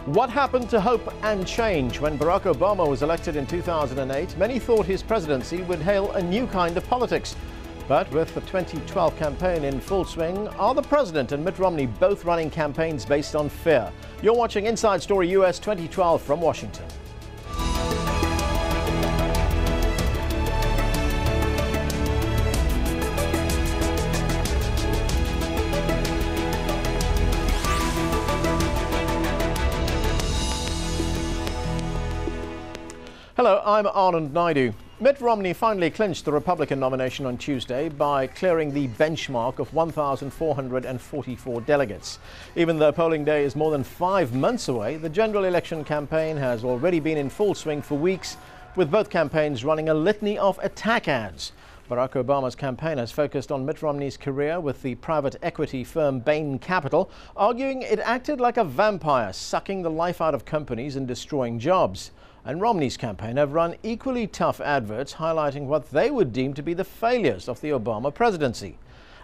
What happened to hope and change? When Barack Obama was elected in 2008, many thought his presidency would hail a new kind of politics. But with the 2012 campaign in full swing, are the president and Mitt Romney both running campaigns based on fear? You're watching Inside Story US 2012 from Washington. Hello, I'm Anand Naidu. Mitt Romney finally clinched the Republican nomination on Tuesday by clearing the benchmark of 1,444 delegates. Even though polling day is more than 5 months away, the general election campaign has already been in full swing for weeks, with both campaigns running a litany of attack ads. Barack Obama's campaign has focused on Mitt Romney's career with the private equity firm Bain Capital, arguing it acted like a vampire, sucking the life out of companies and destroying jobs. And Romney's campaign have run equally tough adverts highlighting what they would deem to be the failures of the Obama presidency.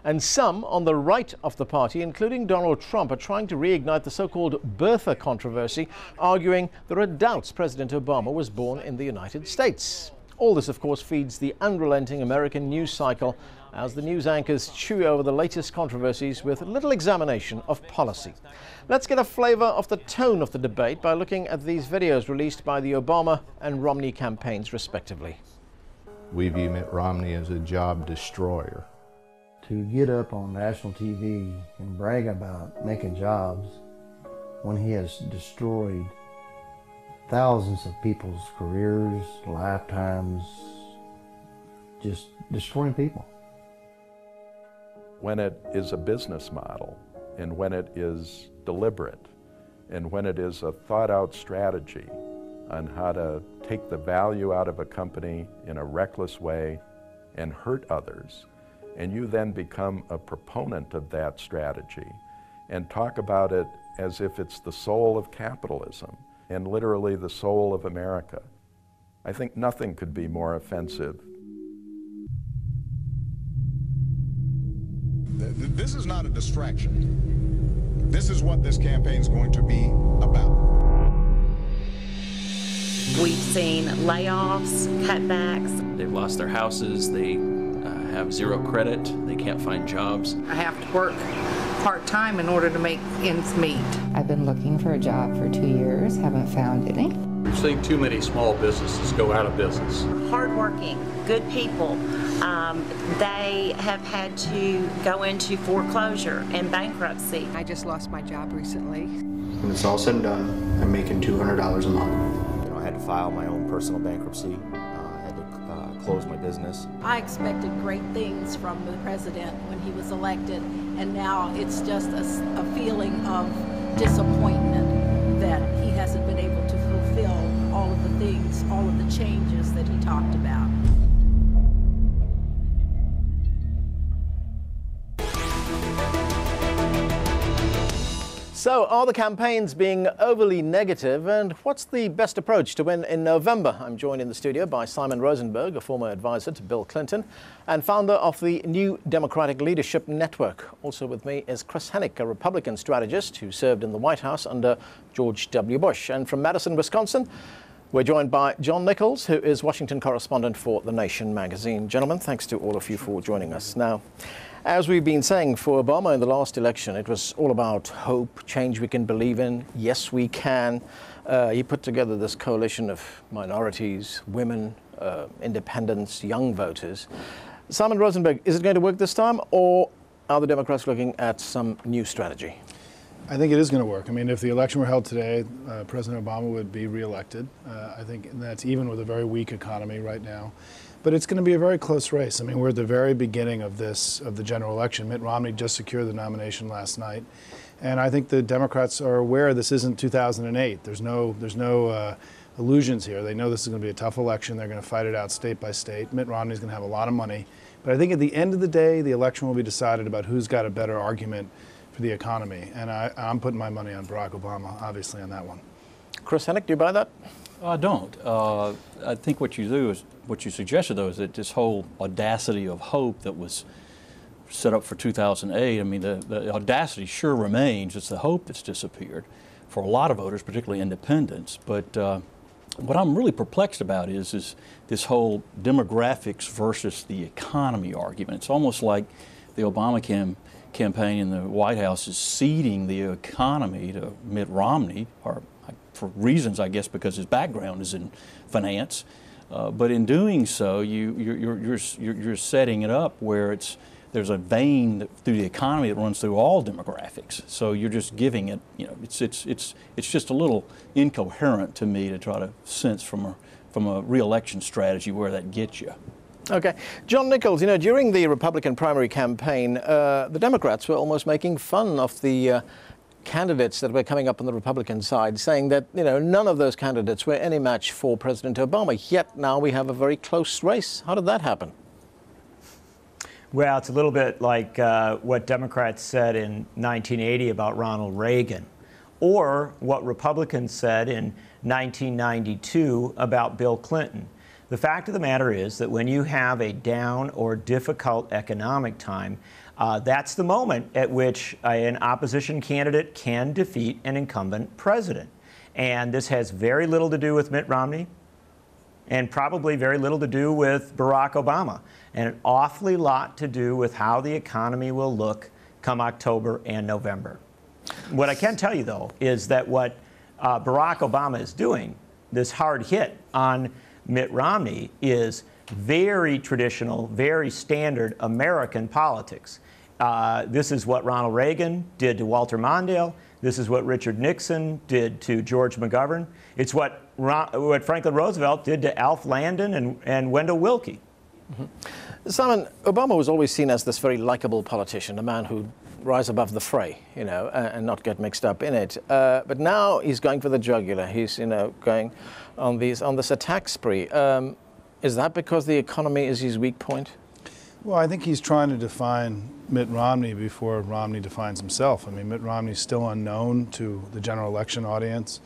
And some on the right of the party, including Donald Trump, are trying to reignite the so-called birther controversy, arguing there are doubts President Obama was born in the United States. All this, of course, feeds the unrelenting American news cycle as the news anchors chew over the latest controversies with little examination of policy. Let's get a flavor of the tone of the debate by looking at these videos released by the Obama and Romney campaigns, respectively. We view Mitt Romney as a job destroyer. To get up on national TV and brag about making jobs when he has destroyed thousands of people's careers, lifetimes, just destroying people. When it is a business model, and when it is deliberate, and when it is a thought-out strategy on how to take the value out of a company in a reckless way and hurt others, and you then become a proponent of that strategy and talk about it as if it's the soul of capitalism and literally the soul of America, I think nothing could be more offensive. This is not a distraction. This is what this campaign is going to be about. We've seen layoffs, cutbacks. They've lost their houses, they have zero credit, they can't find jobs. I have to work part-time in order to make ends meet. I've been looking for a job for 2 years, haven't found any. We've seen too many small businesses go out of business. Hardworking, good people, they have had to go into foreclosure and bankruptcy. I just lost my job recently. When it's all said and done, I'm making $200 a month. I had to file my own personal bankruptcy. I had to close my business. I expected great things from the president when he was elected, and now it's just a feeling of disappointment that he hasn't been able to fulfill all of the things, all of the changes that he talked about. So, are the campaigns being overly negative, and what's the best approach to win in November? I'm joined in the studio by Simon Rosenberg, a former advisor to Bill Clinton and founder of the New Democratic Leadership Network. Also with me is Chris Hennick, a Republican strategist who served in the White House under George W. Bush. And from Madison, Wisconsin, we're joined by John Nichols, who is Washington correspondent for The Nation magazine. Gentlemen, thanks to all of you for joining us. Now, as we've been saying, for Obama in the last election, it was all about hope, change we can believe in, yes we can. He put together this coalition of minorities, women, independents, young voters. Simon Rosenberg, is it going to work this time, or are the Democrats looking at some new strategy? I think it is going to work. I mean, if the election were held today, President Obama would be reelected. I think that's even with a very weak economy right now. But it's going to be a very close race. I mean, we're at the very beginning of the general election. Mitt Romney just secured the nomination last night. And I think the Democrats are aware this isn't 2008. There's no illusions here. They know this is going to be a tough election. They're going to fight it out state by state. Mitt Romney's going to have a lot of money. But I think at the end of the day, the election will be decided about who's got a better argument for the economy. And I'm putting my money on Barack Obama, obviously, on that one. Chris Hennick, do you buy that? I don't. I think what you do is, what you suggested though, is that this whole audacity of hope that was set up for 2008, I mean, the audacity sure remains. It's the hope that's disappeared. for a lot of voters, particularly independents. But what I'm really perplexed about is this whole demographics versus the economy argument. It's almost like the Obama campaign in the White House is ceding the economy to Mitt Romney, or for reasons, I guess, because his background is in finance. But in doing so, you're setting it up where there's a vein through the economy that runs through all demographics. So you're just giving it, it's just a little incoherent to me to try to sense from a re-election strategy where that gets you. Okay. John Nichols, during the Republican primary campaign, the Democrats were almost making fun of the candidates that were coming up on the Republican side, saying that, none of those candidates were any match for President Obama. Yet now we have a very close race. How did that happen? Well, it's a little bit like what Democrats said in 1980 about Ronald Reagan, or what Republicans said in 1992 about Bill Clinton. The fact of the matter is that when you have a down or difficult economic time, that's the moment at which an opposition candidate can defeat an incumbent president. And this has very little to do with Mitt Romney, and probably very little to do with Barack Obama, and an awfully lot to do with how the economy will look come October and November. What I can tell you, though, is that what Barack Obama is doing, this hard hit on Mitt Romney, is very traditional, very standard American politics. This is what Ronald Reagan did to Walter Mondale. This is what Richard Nixon did to George McGovern. It's what Franklin Roosevelt did to Alf Landon and Wendell Willkie. Mm-hmm. Simon, Obama was always seen as this very likable politician, a man who'd rise above the fray, and not get mixed up in it. But now he's going for the jugular. He's, going on this attack spree. Is that because the economy is his weak point? Well, I think he's trying to define Mitt Romney before Romney defines himself. I mean, Mitt Romney's still unknown to the general election audience,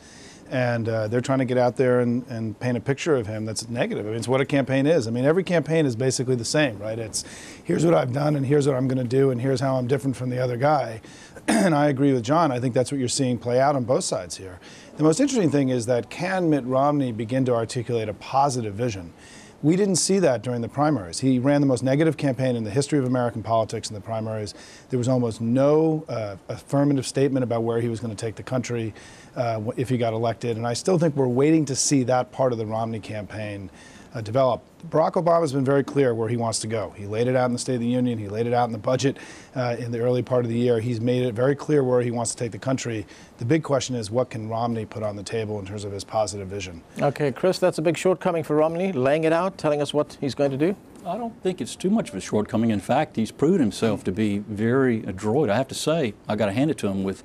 and they're trying to get out there and paint a picture of him that's negative. I mean, it's what a campaign is. I mean, every campaign is basically the same, right? It's here's what I've done, and here's what I'm going to do, and here's how I'm different from the other guy. And I agree with John. I think that's what you're seeing play out on both sides here. The most interesting thing is that can Mitt Romney begin to articulate a positive vision? We didn't see that during the primaries. He ran the most negative campaign in the history of American politics in the primaries. There was almost no affirmative statement about where he was going to take the country if he got elected. And I still think we're waiting to see that part of the Romney campaign develop. Barack Obama's been very clear where he wants to go. He laid it out in the State of the Union. He laid it out in the budget in the early part of the year. He's made it very clear where he wants to take the country. The big question is, what can Romney put on the table in terms of his positive vision? Okay, Chris, that's a big shortcoming for Romney, laying it out, telling us what he's going to do? I don't think it's too much of a shortcoming. In fact, he's proven himself to be very adroit. I have to say, I got to hand it to him with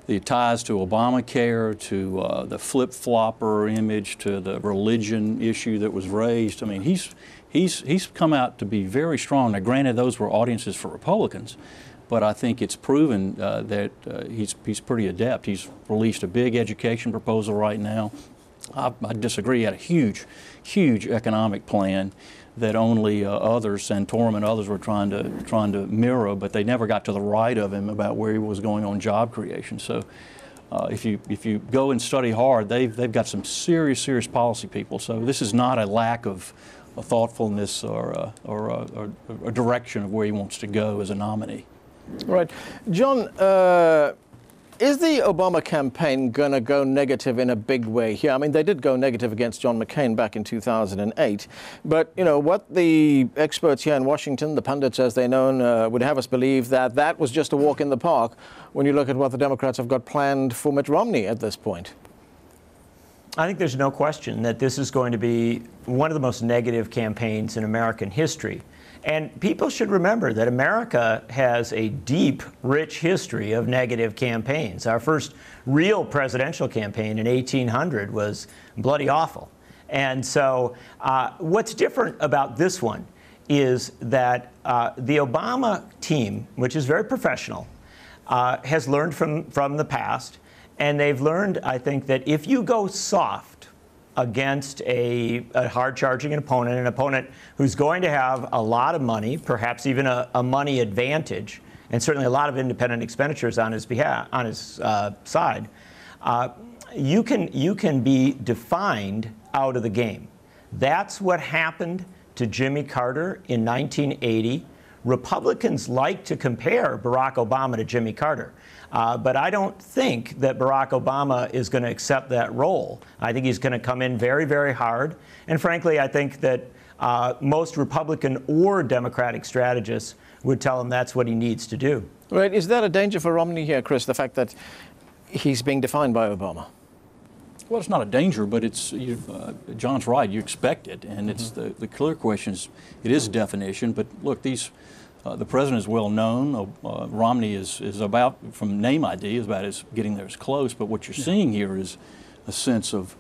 the ties to Obamacare, to the flip-flopper image, to the religion issue that was raised. I mean, he's come out to be very strong. Now, granted, those were audiences for Republicans, but I think it's proven that he's pretty adept. He's released a big education proposal right now. I disagree. He had a huge economic plan that only others, Santorum and others, were trying to mirror, but they never got to the right of him about where he was going on job creation. So if you go and study hard, they've got some serious policy people. So this is not a lack of thoughtfulness or a direction of where he wants to go as a nominee. Right. John, is the Obama campaign going to go negative in a big way here? I mean, they did go negative against John McCain back in 2008. But, what the experts here in Washington, the pundits as they're known, would have us believe that was just a walk in the park when you look at what the Democrats have got planned for Mitt Romney at this point. I think there's no question that this is going to be one of the most negative campaigns in American history. And people should remember that America has a deep, rich history of negative campaigns. Our first real presidential campaign in 1800 was bloody awful. And so what's different about this one is that the Obama team, which is very professional, has learned from the past. And they've learned, I think, that if you go soft against a hard-charging opponent, an opponent who's going to have a lot of money, perhaps even a money advantage, and certainly a lot of independent expenditures on his behalf, on his side, you can be defined out of the game. That's what happened to Jimmy Carter in 1980. Republicans like to compare Barack Obama to Jimmy Carter. But I don't think that Barack Obama is going to accept that role. I think he's going to come in very, very hard. And frankly, I think that most Republican or Democratic strategists would tell him that's what he needs to do. Right. Is that a danger for Romney here, Chris, the fact that he's being defined by Obama? Well, it's not a danger, but it's John's right. You expect it, and it's the clear question is it is a definition. But look, these the president is well known. Romney is about, from name ID, is about as getting there as close. But what you're seeing here is a sense of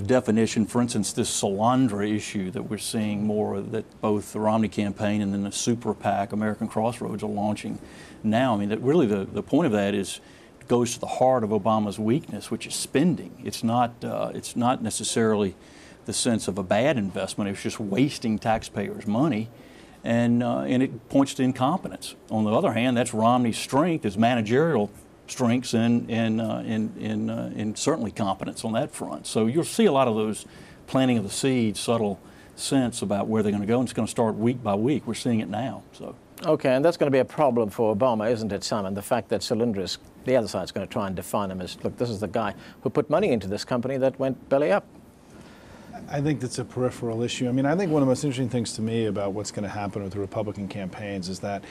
definition. For instance, this Solandra issue that we're seeing more that both the Romney campaign and then the super PAC, American Crossroads, are launching now. I mean, that really the point of that is goes to the heart of Obama's weakness, which is spending. It's not necessarily the sense of a bad investment. It's just wasting taxpayers' money, and it points to incompetence. On the other hand, that's Romney's strength, his managerial strengths, and certainly competence on that front. So you'll see a lot of those planting of the seeds, subtle sense about where they're going to go, and it's going to start week by week. We're seeing it now. So. Okay, and that's going to be a problem for Obama, isn't it, Simon? The fact that Solandra, the other side's going to try and define him as, look, this is the guy who put money into this company that went belly up. I think that's a peripheral issue. I mean, I think one of the most interesting things to me about what's going to happen with the Republican campaigns is that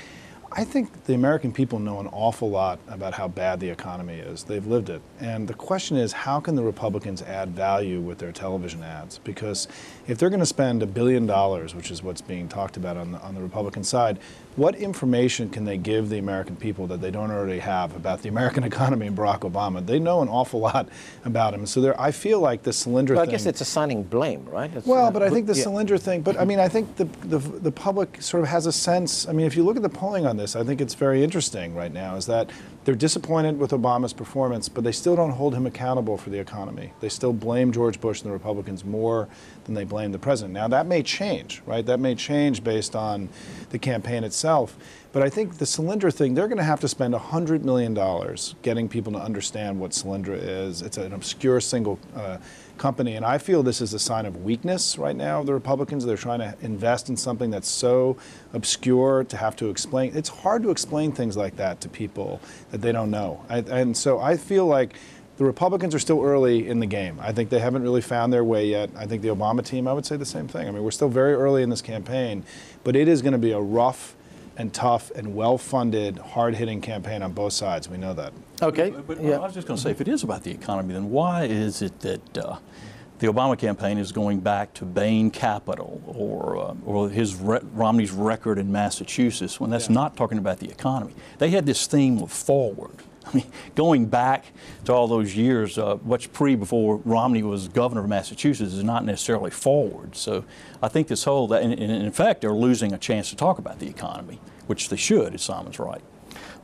I think the American people know an awful lot about how bad the economy is. They've lived it. And the question is, how can the Republicans add value with their television ads? Because if they're going to spend $1 billion, which is what's being talked about on the Republican side, what information can they give the American people that they don't already have about the American economy and Barack Obama? They know an awful lot about him. So I feel like the Solandra thing... I guess it's assigning blame, right? But I think the Solandra thing, but I mean, I think the public sort of has a sense, I mean, if you look at the polling on this, I think it's very interesting right now, is that they're disappointed with Obama's performance, but they still don't hold him accountable for the economy. They still blame George Bush and the Republicans more than they blame the president. Now, that may change, right? That may change based on the campaign itself. But I think the Solandra thing, they're going to have to spend $100 million getting people to understand what Solandra is. It's an obscure single company, and I feel this is a sign of weakness right now of the Republicans. They're trying to invest in something that's so obscure to have to explain. It's hard to explain things like that to people that they don't know. And so I feel like the Republicans are still early in the game. I think they haven't really found their way yet. I think the Obama team, I would say the same thing. I mean, we're still very early in this campaign, but it is going to be a rough and tough and well-funded, hard-hitting campaign on both sides. We know that. Okay. But I was just going to say, if it is about the economy, then why is it that the Obama campaign is going back to Bain Capital or Romney's record in Massachusetts when that's not talking about the economy? They had this theme of forward. I mean, going back to all those years, before Romney was governor of Massachusetts, is not necessarily forward. So I think this whole, and in fact, they're losing a chance to talk about the economy, which they should, if Simon's right.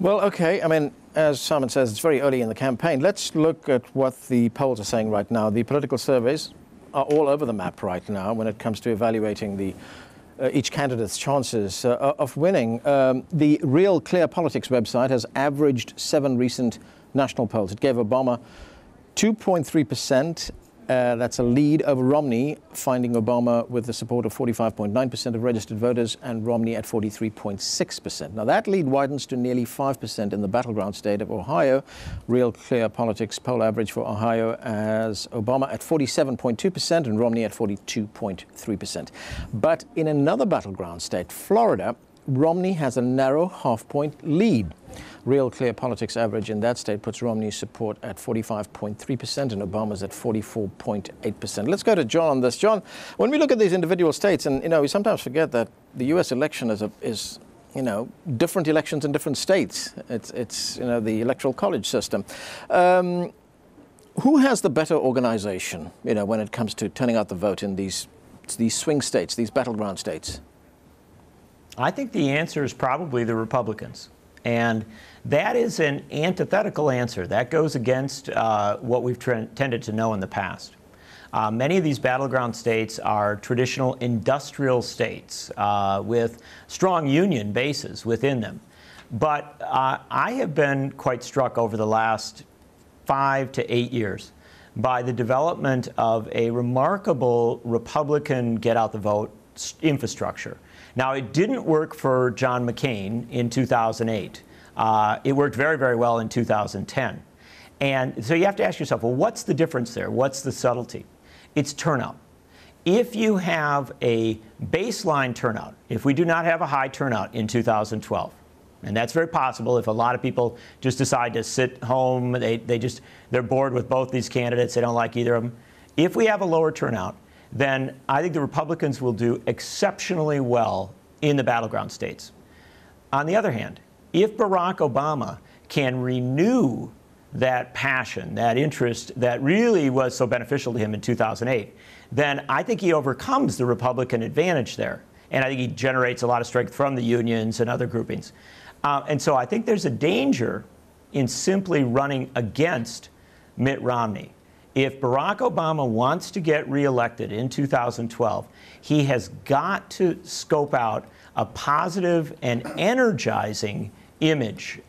Well, okay. I mean, as Simon says, it's very early in the campaign. Let's look at what the polls are saying right now. The political surveys are all over the map right now when it comes to evaluating each candidate's chances of winning. The Real Clear Politics website has averaged 7 recent national polls. It gave Obama 2.3%. That's a lead over Romney, finding Obama with the support of 45.9% of registered voters and Romney at 43.6%. Now that lead widens to nearly 5% in the battleground state of Ohio. Real Clear Politics poll average for Ohio as Obama at 47.2% and Romney at 42.3%. But in another battleground state, Florida, Romney has a narrow half-point lead. Real Clear Politics average in that state puts Romney's support at 45.3% and Obama's at 44.8%. Let's go to John on this. John, when we look at these individual states, and we sometimes forget that the U.S. election is different elections in different states. It's the electoral college system. Who has the better organization, when it comes to turning out the vote in these swing states, these battleground states? I think the answer is probably the Republicans. And that is an antithetical answer. That goes against what we've tended to know in the past. Many of these battleground states are traditional industrial states with strong union bases within them. But I have been quite struck over the last 5 to 8 years by the development of a remarkable Republican get-out-the-vote infrastructure. Now, it didn't work for John McCain in 2008. It worked very, very well in 2010. And so you have to ask yourself, well, what's the difference there? What's the subtlety? It's turnout. If you have a baseline turnout, if we do not have a high turnout in 2012, and that's very possible if a lot of people just decide to sit home, they're bored with both these candidates, they don't like either of them. If we have a lower turnout, then I think the Republicans will do exceptionally well in the battleground states. On the other hand, if Barack Obama can renew that passion, that interest that really was so beneficial to him in 2008, then I think he overcomes the Republican advantage there. And I think he generates a lot of strength from the unions and other groupings. And so I think there's a danger in simply running against Mitt Romney. If Barack Obama wants to get reelected in 2012, he has got to scope out a positive and energizing image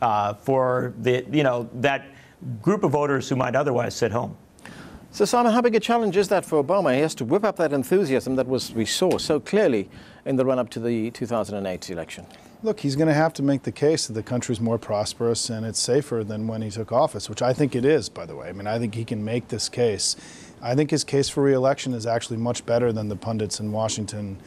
for that group of voters who might otherwise sit home. So, Simon, how big a challenge is that for Obama? He has to whip up that enthusiasm that we saw so clearly in the run-up to the 2008 election. Look, he's going to have to make the case that the country's more prosperous and it's safer than when he took office, which I think it is, by the way. I mean, I think he can make this case. I think his case for re-election is actually much better than the pundits in Washington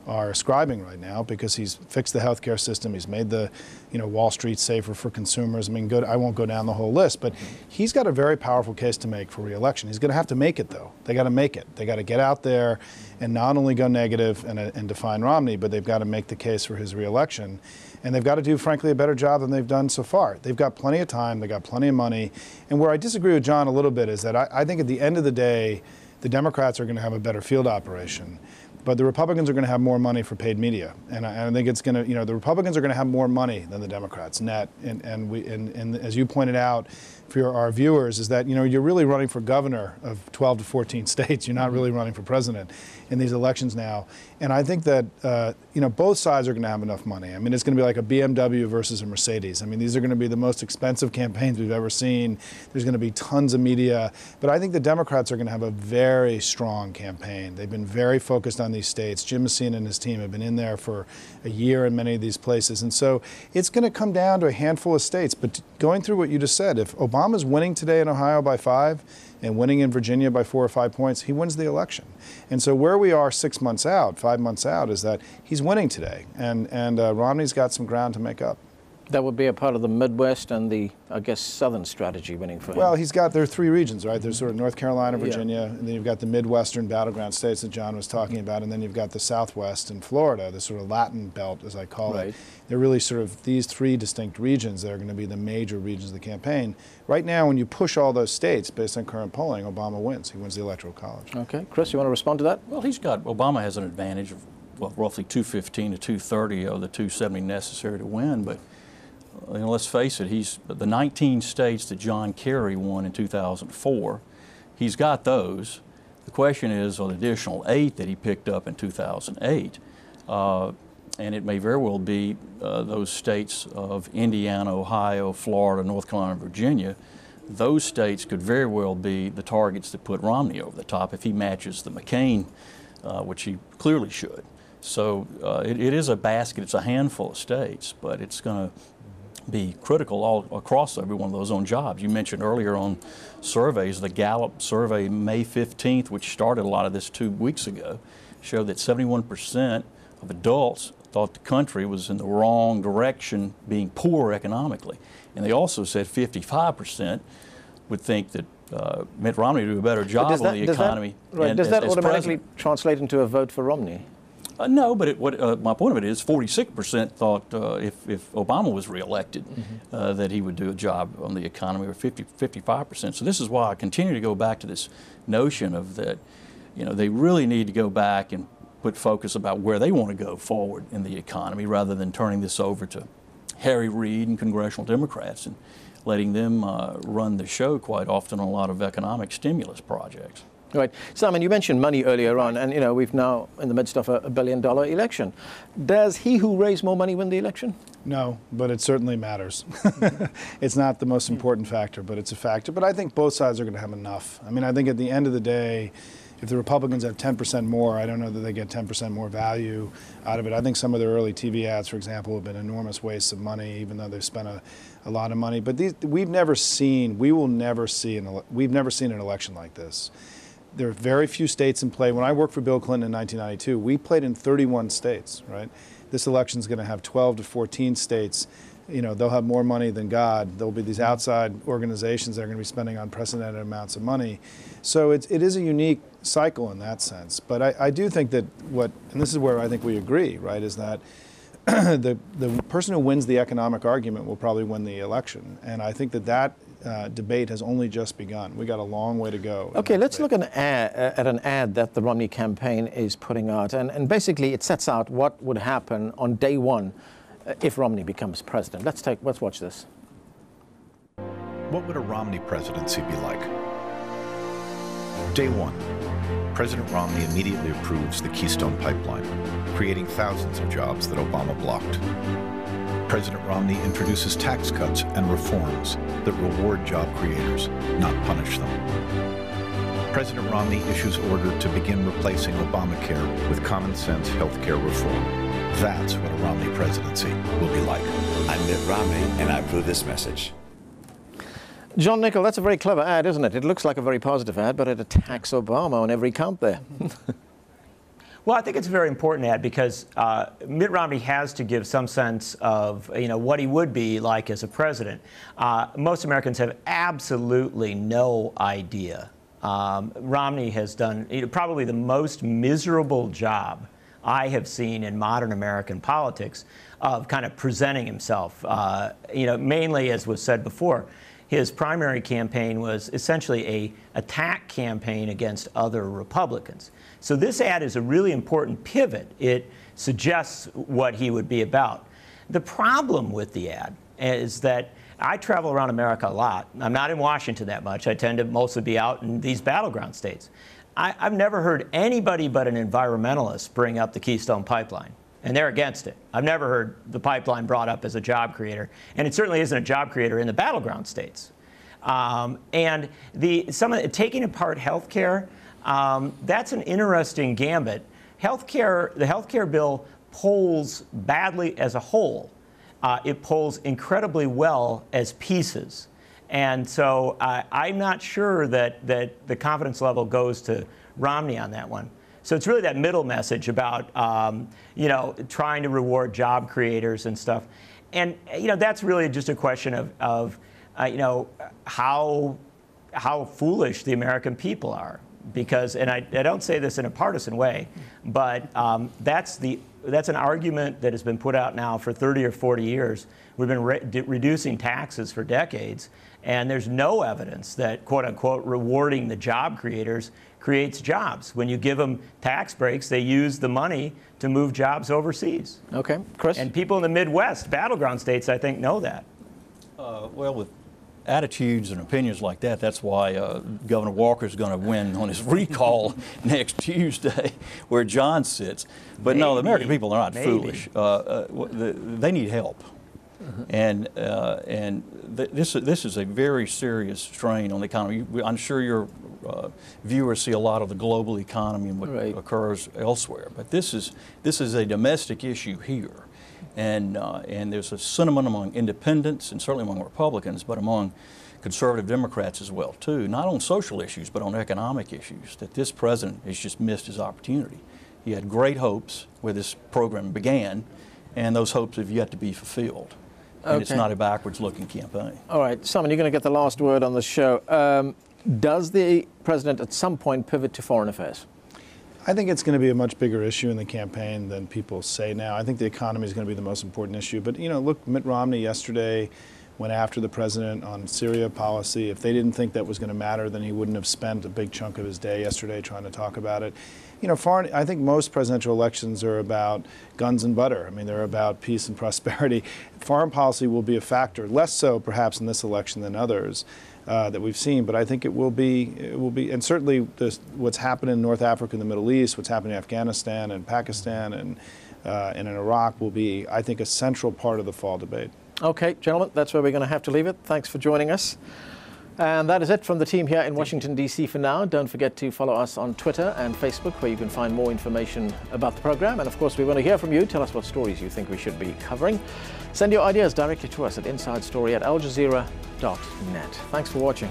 are ascribing right now, because he's fixed the healthcare system, he's made the Wall Street safer for consumers. I mean, I won't go down the whole list, but he's got a very powerful case to make for re-election. He's going to have to make it, though. They got to make it. They got to get out there and not only go negative and define Romney, but they've got to make the case for his re-election. And they've got to do, frankly, a better job than they've done so far. They've got plenty of time, they've got plenty of money. And where I disagree with John a little bit is that I think at the end of the day, the Democrats are going to have a better field operation. But the Republicans are going to have more money for paid media, and I think it's going to, the Republicans are going to have more money than the Democrats net. And as you pointed out for our viewers, is that you're really running for governor of 12 to 14 states. You're not really running for president in these elections now. And I think that both sides are going to have enough money. I mean, it's going to be like a BMW versus a Mercedes. I mean, these are going to be the most expensive campaigns we've ever seen. There's going to be tons of media, but I think the Democrats are going to have a very strong campaign. They've been very focused on these states. Jim Messina and his team have been in there for a year in many of these places. And so it's going to come down to a handful of states. But going through what you just said, if Obama's winning today in Ohio by 5 and winning in Virginia by 4 or 5 points, he wins the election. And so where we are 6 months out, 5 months out, is that he's winning today. And Romney's got some ground to make up. That would be a part of the Midwest and the, I guess, Southern strategy winning for him. Well, there are 3 regions, right? There's sort of North Carolina, Virginia, and then you've got the Midwestern battleground states that John was talking about, and then you've got the Southwest and Florida, the sort of Latin belt, as I call it. They're really sort of these 3 distinct regions that are going to be the major regions of the campaign. Right now, when you push all those states, based on current polling, Obama wins. He wins the Electoral College. Okay. Chris, you want to respond to that? Well, Obama has an advantage of roughly 215 to 230 of the 270 necessary to win, but let's face it, the 19 states that John Kerry won in 2004, he's got those. The question is on the additional 8 that he picked up in 2008. And it may very well be those states of Indiana, Ohio, Florida, North Carolina, and Virginia. Those states could very well be the targets that put Romney over the top if he matches the McCain, which he clearly should. So it is a basket, it's a handful of states, but it's going to be critical all across every one of those on jobs. You mentioned earlier on surveys, the Gallup survey May 15th, which started a lot of this 2 weeks ago, showed that 71% of adults thought the country was in the wrong direction, being poor economically. And they also said 55% would think that Mitt Romney would do a better job on the economy. Does that automatically translate into a vote for Romney? No, but my point of it is 46% thought if Obama was reelected that he would do a job on the economy, or 55%. So this is why I continue to go back to this notion of that, they really need to go back and put focus about where they want to go forward in the economy, rather than turning this over to Harry Reid and congressional Democrats and letting them run the show quite often on a lot of economic stimulus projects. Right. Simon, you mentioned money earlier on, and, you know, we've now in the midst of a $1 billion election. Does he who raised more money win the election? No, but it certainly matters. It's not the most important factor, but it's a factor. But I think both sides are going to have enough. I mean, I think at the end of the day, if the Republicans have 10% more, I don't know that they get 10% more value out of it. I think some of their early TV ads, for example, have been enormous wastes of money, even though they've spent a lot of money. But we've never seen an election like this. There are very few states in play. When I worked for Bill Clinton in 1992, we played in 31 states, right? This election is going to have 12 to 14 states. You know, they'll have more money than God. There'll be these outside organizations that are going to be spending unprecedented amounts of money. So it is a unique cycle in that sense. But I do think that and this is where I think we agree, right, is that the person who wins the economic argument will probably win the election. And I think that debate has only just begun. We got a long way to go. Okay, let's look at an ad that the Romney campaign is putting out. And basically it sets out what would happen on day one if Romney becomes president. Let's watch this. What would a Romney presidency be like? Day one, President Romney immediately approves the Keystone Pipeline, creating thousands of jobs that Obama blocked. President Romney introduces tax cuts and reforms that reward job creators, not punish them. President Romney issues order to begin replacing Obamacare with common sense health care reform. That's what a Romney presidency will be like. I'm Mitt Romney, and I approve this message. John Nickel, that's a very clever ad, isn't it? It looks like a very positive ad, but it attacks Obama on every count there. Well, I think it's a very important ad because Mitt Romney has to give some sense of, you know, what he would be like as a president. Most Americans have absolutely no idea. Romney has done probably the most miserable job I have seen in modern American politics of kind of presenting himself. You know, mainly, as was said before, his primary campaign was essentially an attack campaign against other Republicans. So this ad is a really important pivot. It suggests what he would be about. The problem with the ad is that I travel around America a lot. I'm not in Washington that much. I tend to mostly be out in these battleground states. I've never heard anybody but an environmentalist bring up the Keystone Pipeline, and they're against it. I've never heard the pipeline brought up as a job creator, and it certainly isn't a job creator in the battleground states. And taking apart health care, that's an interesting gambit. The health care bill polls badly as a whole. It polls incredibly well as pieces. And so I'm not sure that the confidence level goes to Romney on that one. So it's really that middle message about, you know, trying to reward job creators and stuff. And, you know, that's really just a question of you know, how foolish the American people are. Because, and I don't say this in a partisan way, but that's an argument that has been put out now for 30 or 40 years. We've been reducing taxes for decades, and there's no evidence that, quote unquote, rewarding the job creators creates jobs. When you give them tax breaks, they use the money to move jobs overseas. Okay, Chris? And people in the Midwest, battleground states, I think, know that. Well, with attitudes and opinions like that, that's why Governor Walker's going to win on his recall next Tuesday, where John sits. But no, the American people are not foolish. They need help. And this is a very serious strain on the economy. I'm sure your viewers see a lot of the global economy and what occurs elsewhere, but this is a domestic issue here. And there's a sentiment among independents and certainly among Republicans, but among conservative Democrats as well, too, not on social issues, but on economic issues, that this president has just missed his opportunity. He had great hopes where this program began, and those hopes have yet to be fulfilled. And it's not a backwards-looking campaign. All right, Simon, you're going to get the last word on the show. Does the president at some point pivot to foreign affairs? I think it's going to be a much bigger issue in the campaign than people say now. I think the economy is going to be the most important issue. But, you know, look, Mitt Romney yesterday went after the president on Syria policy. If they didn't think that was going to matter, then he wouldn't have spent a big chunk of his day yesterday trying to talk about it. You know, I think most presidential elections are about guns and butter. I mean, they're about peace and prosperity. Foreign policy will be a factor, less so perhaps in this election than others. that we've seen. But I think it will be, and certainly what's happened in North Africa and the Middle East, what's happening in Afghanistan and Pakistan and in Iraq will be, I think, a central part of the fall debate. Okay, gentlemen, that's where we're going to have to leave it. Thanks for joining us. And that is it from the team here in Washington, D.C. for now. Don't forget to follow us on Twitter and Facebook, where you can find more information about the program. And of course, we want to hear from you. Tell us what stories you think we should be covering. Send your ideas directly to us at insidestory@aljazeera.net. Thanks for watching.